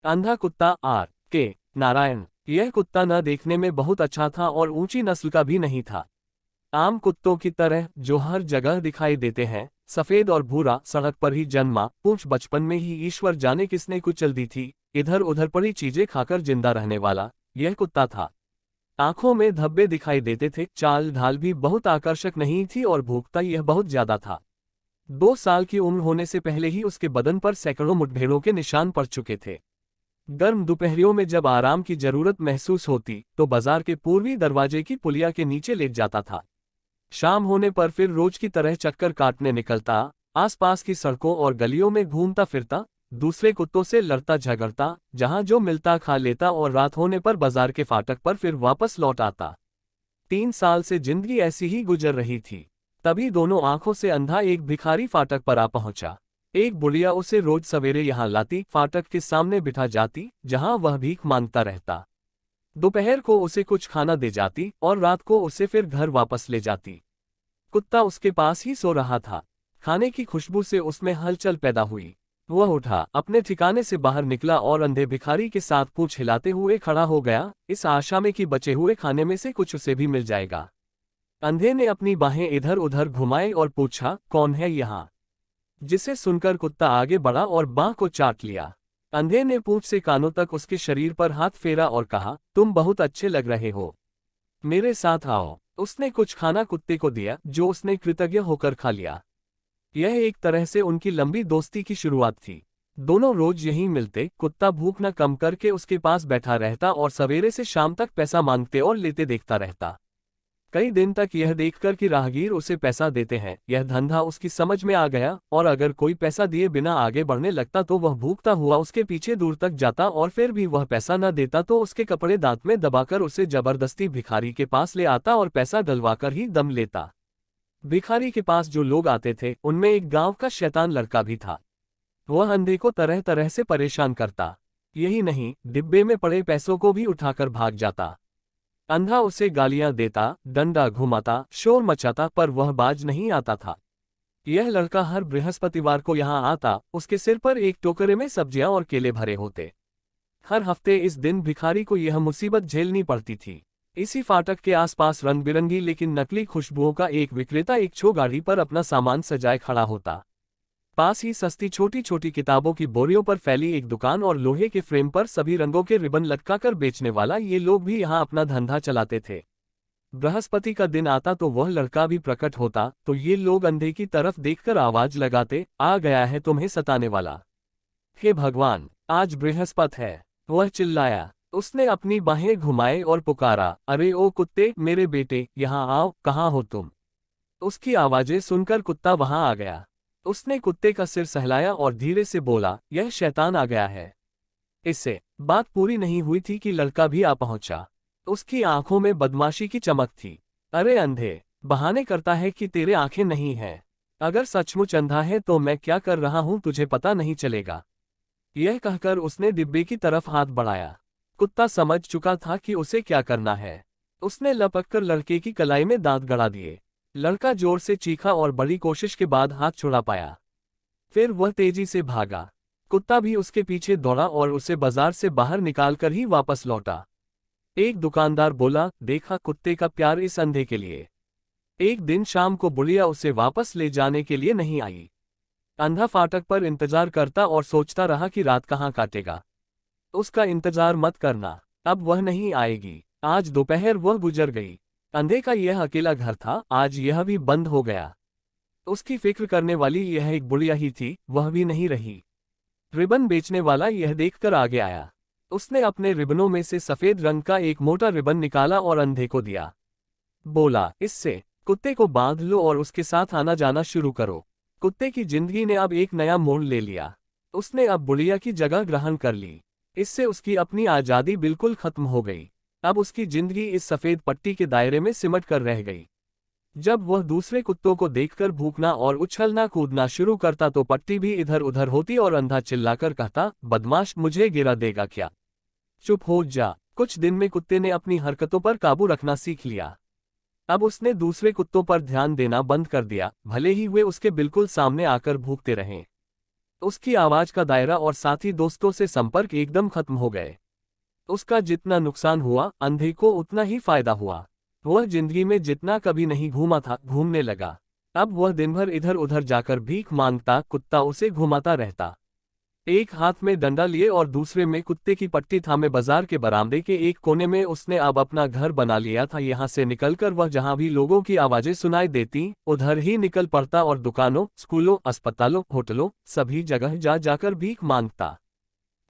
अंधा कुत्ता आर के नारायण। यह कुत्ता न देखने में बहुत अच्छा था और ऊंची नस्ल का भी नहीं था। आम कुत्तों की तरह जो हर जगह दिखाई देते हैं, सफेद और भूरा, सड़क पर ही जन्मा, पूंछ बचपन में ही ईश्वर जाने किसने कुचल दी थी, इधर उधर पड़ी चीजें खाकर जिंदा रहने वाला यह कुत्ता था। आंखों में धब्बे दिखाई देते थे, चाल ढाल भी बहुत आकर्षक नहीं थी और भूखता यह बहुत ज्यादा था। 2 साल की उम्र होने से पहले ही उसके बदन पर सैकड़ों मुठभेड़ों के निशान पड़ चुके थे। गर्म दोपहरियों में जब आराम की जरूरत महसूस होती तो बाजार के पूर्वी दरवाजे की पुलिया के नीचे लेट जाता था। शाम होने पर फिर रोज की तरह चक्कर काटने निकलता, आसपास की सड़कों और गलियों में घूमता फिरता, दूसरे कुत्तों से लड़ता झगड़ता, जहां जो मिलता खा लेता और रात होने पर बाजार के फाटक पर फिर वापस लौट आता। 3 साल से जिंदगी ऐसी ही गुजर रही थी। तभी दोनों आंखों से अंधा एक भिखारी फाटक पर आ पहुंचा। एक बुढ़िया उसे रोज सवेरे यहां लाती, फाटक के सामने बिठा जाती, जहां वह भीख मांगता रहता। दोपहर को उसे कुछ खाना दे जाती और रात को उसे फिर घर वापस ले जाती। कुत्ता उसके पास ही सो रहा था। खाने की खुशबू से उसमें हलचल पैदा हुई। वह उठा, अपने ठिकाने से बाहर निकला और अंधे भिखारी के साथ पूंछ हिलाते हुए खड़ा हो गया, इस आशा में कि बचे हुए खाने में से कुछ उसे भी मिल जाएगा। अंधे ने अपनी बाहें इधर उधर घुमाई और पूछा, कौन है यहाँ? जिसे सुनकर कुत्ता आगे बढ़ा और बांह को चाट लिया। अंधे ने पूंछ से कानों तक उसके शरीर पर हाथ फेरा और कहा, तुम बहुत अच्छे लग रहे हो, मेरे साथ आओ। उसने कुछ खाना कुत्ते को दिया, जो उसने कृतज्ञ होकर खा लिया। यह एक तरह से उनकी लंबी दोस्ती की शुरुआत थी। दोनों रोज यहीं मिलते, कुत्ता भूख न कम करके उसके पास बैठा रहता और सवेरे से शाम तक पैसा मांगते और लेते देखता रहता। कई दिन तक यह देखकर कि राहगीर उसे पैसा देते हैं, यह धंधा उसकी समझ में आ गया और अगर कोई पैसा दिए बिना आगे बढ़ने लगता तो वह भूखता हुआ उसके पीछे दूर तक जाता और फिर भी वह पैसा न देता तो उसके कपड़े दांत में दबाकर उसे जबरदस्ती भिखारी के पास ले आता और पैसा डलवाकर ही दम लेता। भिखारी के पास जो लोग आते थे उनमें एक गांव का शैतान लड़का भी था। वह अंधे को तरह तरह से परेशान करता। यही नहीं, डिब्बे में पड़े पैसों को भी उठाकर भाग जाता। अंधा उसे गालियां देता, डंडा घुमाता, शोर मचाता, पर वह बाज नहीं आता था। यह लड़का हर बृहस्पतिवार को यहाँ आता, उसके सिर पर एक टोकरे में सब्जियां और केले भरे होते। हर हफ्ते इस दिन भिखारी को यह मुसीबत झेलनी पड़ती थी। इसी फाटक के आसपास रंग बिरंगी लेकिन नकली खुशबुओं का एक विक्रेता एक छो गाड़ी पर अपना सामान सजाए खड़ा होता। पास ही सस्ती छोटी छोटी किताबों की बोरियों पर फैली एक दुकान और लोहे के फ्रेम पर सभी रंगों के रिबन लटकाकर बेचने वाला ये लोग भी यहाँ अपना धंधा चलाते थे। बृहस्पति का दिन आता तो वह लड़का भी प्रकट होता तो ये लोग अंधे की तरफ देखकर आवाज लगाते, आ गया है तुम्हें सताने वाला। हे भगवान, आज बृहस्पति है। वह चिल्लाया। उसने अपनी बाहें घुमाए और पुकारा, अरे ओ कुत्ते, मेरे बेटे, यहाँ आओ, कहाँ हो तुम? उसकी आवाजें सुनकर कुत्ता वहां आ गया। उसने कुत्ते का सिर सहलाया और धीरे से बोला, यह शैतान आ गया है। इससे बात पूरी नहीं हुई थी कि लड़का भी आ पहुंचा। उसकी आंखों में बदमाशी की चमक थी। अरे अंधे, बहाने करता है कि तेरे आंखें नहीं हैं। अगर सचमुच अंधा है तो मैं क्या कर रहा हूं तुझे पता नहीं चलेगा। यह कहकर उसने डिब्बे की तरफ हाथ बढ़ाया। कुत्ता समझ चुका था कि उसे क्या करना है। उसने लपककर लड़के की कलाई में दांत गड़ा दिए। लड़का जोर से चीखा और बड़ी कोशिश के बाद हाथ छुड़ा पाया। फिर वह तेजी से भागा। कुत्ता भी उसके पीछे दौड़ा और उसे बाजार से बाहर निकालकर ही वापस लौटा। एक दुकानदार बोला, देखा, कुत्ते का प्यार इस अंधे के लिए। एक दिन शाम को बुढ़िया उसे वापस ले जाने के लिए नहीं आई। अंधा फाटक पर इंतजार करता और सोचता रहा कि रात कहाँ काटेगा। उसका इंतजार मत करना, अब वह नहीं आएगी। आज दोपहर वह गुजर गई। अंधे का यह अकेला घर था, आज यह भी बंद हो गया। उसकी फिक्र करने वाली यह एक बुढ़िया ही थी, वह भी नहीं रही। रिबन बेचने वाला यह देखकर आगे आया। उसने अपने रिबनों में से सफेद रंग का एक मोटा रिबन निकाला और अंधे को दिया। बोला, इससे कुत्ते को बांध लो और उसके साथ आना जाना शुरू करो। कुत्ते की जिंदगी ने अब एक नया मोड़ ले लिया। उसने अब बुढ़िया की जगह ग्रहण कर ली। इससे उसकी अपनी आजादी बिल्कुल खत्म हो गई। अब उसकी जिंदगी इस सफेद पट्टी के दायरे में सिमट कर रह गई। जब वह दूसरे कुत्तों को देखकर भूखना और उछलना कूदना शुरू करता तो पट्टी भी इधर उधर होती और अंधा चिल्लाकर कहता, बदमाश, मुझे गिरा देगा क्या? चुप हो जा। कुछ दिन में कुत्ते ने अपनी हरकतों पर काबू रखना सीख लिया। अब उसने दूसरे कुत्तों पर ध्यान देना बंद कर दिया, भले ही वे उसके बिल्कुल सामने आकर भूखते रहें। उसकी आवाज का दायरा और साथी दोस्तों से संपर्क एकदम खत्म हो गए। उसका जितना नुकसान हुआ, अंधे को उतना ही फायदा हुआ। वह जिंदगी में जितना कभी नहीं घूमा था, घूमने लगा। अब वह दिन भर इधर उधर जाकर भीख मांगता, कुत्ता उसे घुमाता रहता। एक हाथ में डंडा लिए और दूसरे में कुत्ते की पट्टी थामे बाजार के बरामदे के एक कोने में उसने अब अपना घर बना लिया था। यहाँ से निकलकर वह जहाँ भी लोगों की आवाजें सुनाई देती, उधर ही निकल पड़ता और दुकानों, स्कूलों, अस्पतालों, होटलों, सभी जगह जा जाकर भीख मांगता।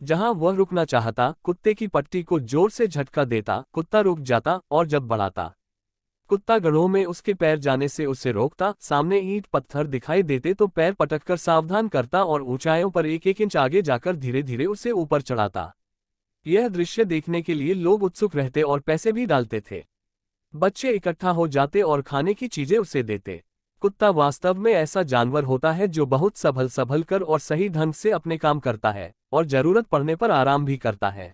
जहां वह रुकना चाहता, कुत्ते की पट्टी को जोर से झटका देता, कुत्ता रुक जाता और जब बढ़ाता, कुत्ता गड्ढों में उसके पैर जाने से उसे रोकता। सामने ईंट पत्थर दिखाई देते तो पैर पटककर सावधान करता और ऊंचाइयों पर एक एक इंच आगे जाकर धीरे धीरे उसे ऊपर चढ़ाता। यह दृश्य देखने के लिए लोग उत्सुक रहते और पैसे भी डालते थे। बच्चे इकट्ठा हो जाते और खाने की चीजें उसे देते। कुत्ता वास्तव में ऐसा जानवर होता है जो बहुत संभल कर और सही ढंग से अपने काम करता है और जरूरत पड़ने पर आराम भी करता है।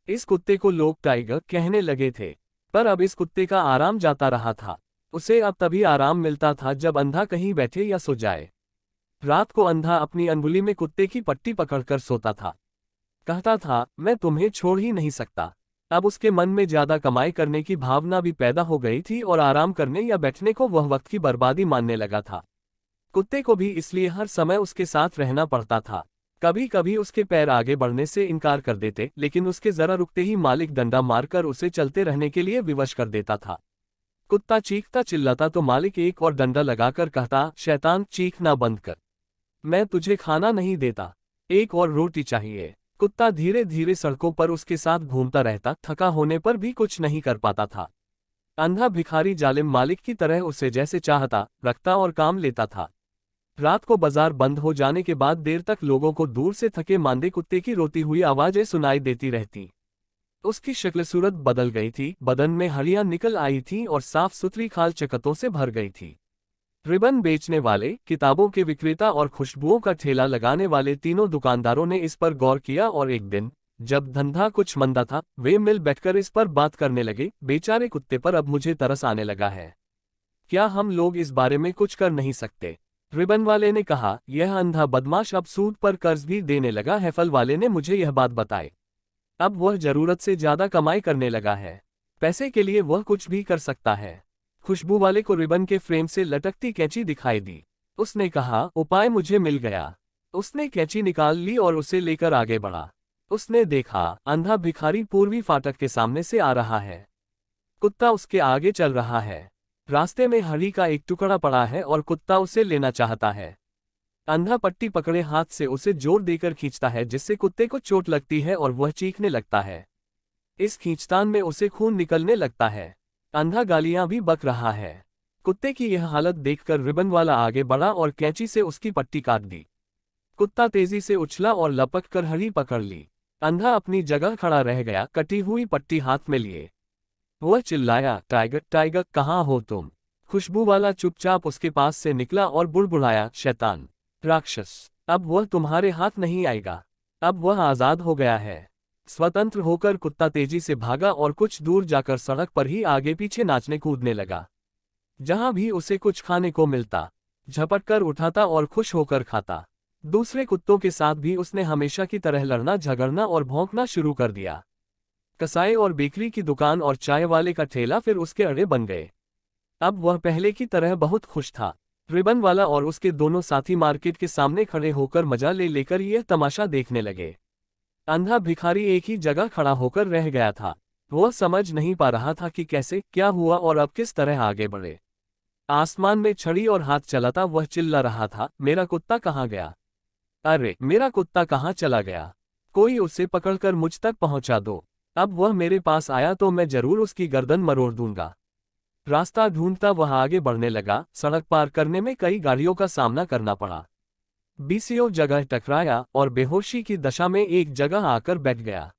इस कुत्ते को लोग टाइगर कहने लगे थे, पर अब इस कुत्ते का आराम जाता रहा था। उसे अब तभी आराम मिलता था जब अंधा कहीं बैठे या सो जाए। रात को अंधा अपनी अंगुली में कुत्ते की पट्टी पकड़कर सोता था। कहता था, मैं तुम्हें छोड़ ही नहीं सकता। अब उसके मन में ज्यादा कमाई करने की भावना भी पैदा हो गई थी और आराम करने या बैठने को वह वक्त की बर्बादी मानने लगा था। कुत्ते को भी इसलिए हर समय उसके साथ रहना पड़ता था। कभी कभी उसके पैर आगे बढ़ने से इनकार कर देते, लेकिन उसके जरा रुकते ही मालिक डंडा मारकर उसे चलते रहने के लिए विवश कर देता था। कुत्ता चीखता चिल्लाता तो मालिक एक और डंडा लगाकर कहता, शैतान, चीखना बंद कर, मैं तुझे खाना नहीं देता, एक और रोटी चाहिए। कुत्ता धीरे धीरे सड़कों पर उसके साथ घूमता रहता, थका होने पर भी कुछ नहीं कर पाता था। अंधा भिखारी जालिम मालिक की तरह उसे जैसे चाहता रखता और काम लेता था। रात को बाजार बंद हो जाने के बाद देर तक लोगों को दूर से थके मांदे कुत्ते की रोती हुई आवाजें सुनाई देती रहती। उसकी शक्ल सूरत बदल गई थी, बदन में हड्डियां निकल आई थीं और साफ सुथरी खाल चकत्तों से भर गई थी। रिबन बेचने वाले, किताबों के विक्रेता और खुशबुओं का ठेला लगाने वाले तीनों दुकानदारों ने इस पर गौर किया और एक दिन, जब धंधा कुछ मंदा था, वे मिल बैठकर इस पर बात करने लगे, बेचारे कुत्ते पर अब मुझे तरस आने लगा है। क्या हम लोग इस बारे में कुछ कर नहीं सकते? रिबन वाले ने कहा, यह अंधा बदमाश अब सूद पर कर्ज भी देने लगा है। फल वाले ने मुझे यह बात बताई। अब वह जरूरत से ज्यादा कमाई करने लगा है। पैसे के लिए वह कुछ भी कर सकता है। खुशबू वाले को रिबन के फ्रेम से लटकती कैंची दिखाई दी। उसने कहा, उपाय मुझे मिल गया। उसने कैंची निकाल ली और उसे लेकर आगे बढ़ा। उसने देखा, अंधा भिखारी पूर्वी फाटक के सामने से आ रहा है। कुत्ता उसके आगे चल रहा है। रास्ते में हड्डी का एक टुकड़ा पड़ा है और कुत्ता उसे लेना चाहता है। अंधा पट्टी पकड़े हाथ से उसे जोर देकर खींचता है, जिससे कुत्ते को चोट लगती है और वह चीखने लगता है। इस खींचतान में उसे खून निकलने लगता है। अंधा गालियां भी बक रहा है। कुत्ते की यह हालत देखकर रिबन वाला आगे बढ़ा और कैंची से उसकी पट्टी काट दी। कुत्ता तेजी से उछला और लपक कर हड्डी पकड़ ली। अंधा अपनी जगह खड़ा रह गया, कटी हुई पट्टी हाथ में लिए। वह चिल्लाया, टाइगर, टाइगर, कहाँ हो तुम? खुशबू वाला चुपचाप उसके पास से निकला और बुड़बुड़ाया, शैतान, राक्षस, अब वह तुम्हारे हाथ नहीं आएगा। अब वह आजाद हो गया है। स्वतंत्र होकर कुत्ता तेजी से भागा और कुछ दूर जाकर सड़क पर ही आगे पीछे नाचने कूदने लगा। जहां भी उसे कुछ खाने को मिलता, झपट कर उठाता और खुश होकर खाता। दूसरे कुत्तों के साथ भी उसने हमेशा की तरह लड़ना, झगड़ना और भौंकना शुरू कर दिया। कसाई और बेकरी की दुकान और चाय वाले का ठेला फिर उसके अड्डे बन गए। अब वह पहले की तरह बहुत खुश था। रिबन वाला और उसके दोनों साथी मार्केट के सामने खड़े होकर मजा ले लेकर यह तमाशा देखने लगे। अंधा भिखारी एक ही जगह खड़ा होकर रह गया था। वह समझ नहीं पा रहा था कि कैसे, क्या हुआ और अब किस तरह आगे बढ़े। आसमान में छड़ी और हाथ चलाता वह चिल्ला रहा था, मेरा कुत्ता कहाँ गया? अरे, मेरा कुत्ता कहाँ चला गया? कोई उसे पकड़कर मुझ तक पहुंचा दो। अब वह मेरे पास आया तो मैं जरूर उसकी गर्दन मरोड़ दूंगा। रास्ता ढूंढता वह आगे बढ़ने लगा। सड़क पार करने में कई गाड़ियों का सामना करना पड़ा। बीसीओ जगह टकराया और बेहोशी की दशा में एक जगह आकर बैठ गया।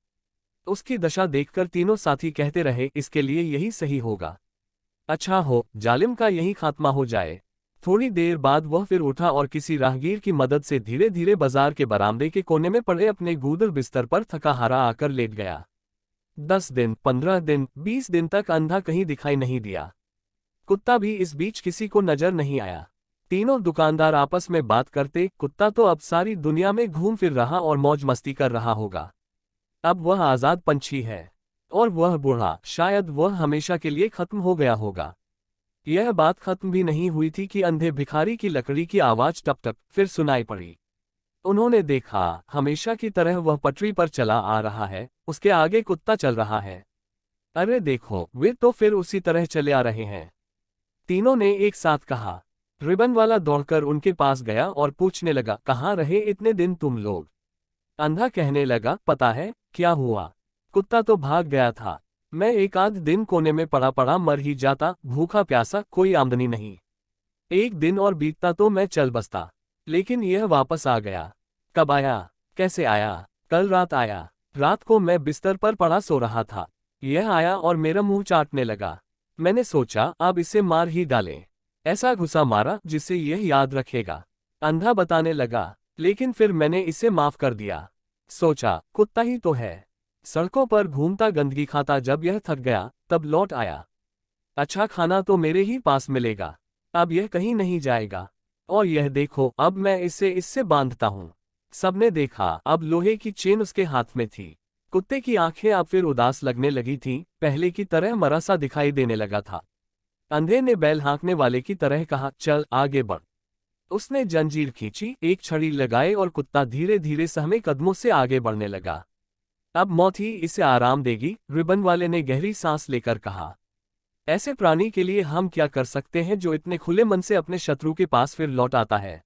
उसकी दशा देखकर तीनों साथी कहते रहे, इसके लिए यही सही होगा। अच्छा हो, जालिम का यही खात्मा हो जाए। थोड़ी देर बाद वह फिर उठा और किसी राहगीर की मदद से धीरे धीरे बाजार के बरामदे के कोने में पड़े अपने गूदड़ बिस्तर पर थका हारा आकर लेट गया। 10 दिन, 15 दिन, 20 दिन तक अंधा कहीं दिखाई नहीं दिया। कुत्ता भी इस बीच किसी को नजर नहीं आया। तीनों दुकानदार आपस में बात करते, कुत्ता तो अब सारी दुनिया में घूम फिर रहा और मौज मस्ती कर रहा होगा। अब वह आज़ाद पंछी है। और वह बूढ़ा, शायद वह हमेशा के लिए खत्म हो गया होगा। यह बात खत्म भी नहीं हुई थी कि अंधे भिखारी की लकड़ी की आवाज टप टप फिर सुनाई पड़ी। उन्होंने देखा, हमेशा की तरह वह पटरी पर चला आ रहा है, उसके आगे कुत्ता चल रहा है। अरे देखो, वे तो फिर उसी तरह चले आ रहे हैं। तीनों ने एक साथ कहा। रिबन वाला दौड़कर उनके पास गया और पूछने लगा, कहाँ रहे इतने दिन तुम लोग? अंधा कहने लगा, पता है क्या हुआ? कुत्ता तो भाग गया था। मैं एक आध दिन कोने में पड़ा पड़ा मर ही जाता, भूखा प्यासा, कोई आमदनी नहीं। एक दिन और बीतता तो मैं चल बसता, लेकिन यह वापस आ गया। कब आया? कैसे आया? कल रात आया। रात को मैं बिस्तर पर पड़ा सो रहा था। यह आया और मेरा मुंह चाटने लगा। मैंने सोचा अब इसे मार ही डालें। ऐसा घुसा मारा जिससे यह याद रखेगा। अंधा बताने लगा, लेकिन फिर मैंने इसे माफ कर दिया। सोचा कुत्ता ही तो है, सड़कों पर घूमता गंदगी खाता, जब यह थक गया तब लौट आया। अच्छा खाना तो मेरे ही पास मिलेगा, अब यह कहीं नहीं जाएगा। और यह देखो, अब मैं इसे इससे बांधता हूँ। सबने देखा, अब लोहे की चेन उसके हाथ में थी। कुत्ते की आंखें अब फिर उदास लगने लगी थीं, पहले की तरह मरा सा दिखाई देने लगा था। अंधे ने बैल हाँकने वाले की तरह कहा, चल आगे बढ़। उसने जंजीर खींची, एक छड़ी लगाई और कुत्ता धीरे धीरे सहमे कदमों से आगे बढ़ने लगा। अब मौत ही इसे आराम देगी, रिबन वाले ने गहरी सांस लेकर कहा। ऐसे प्राणी के लिए हम क्या कर सकते हैं जो इतने खुले मन से अपने शत्रु के पास फिर लौट आता है?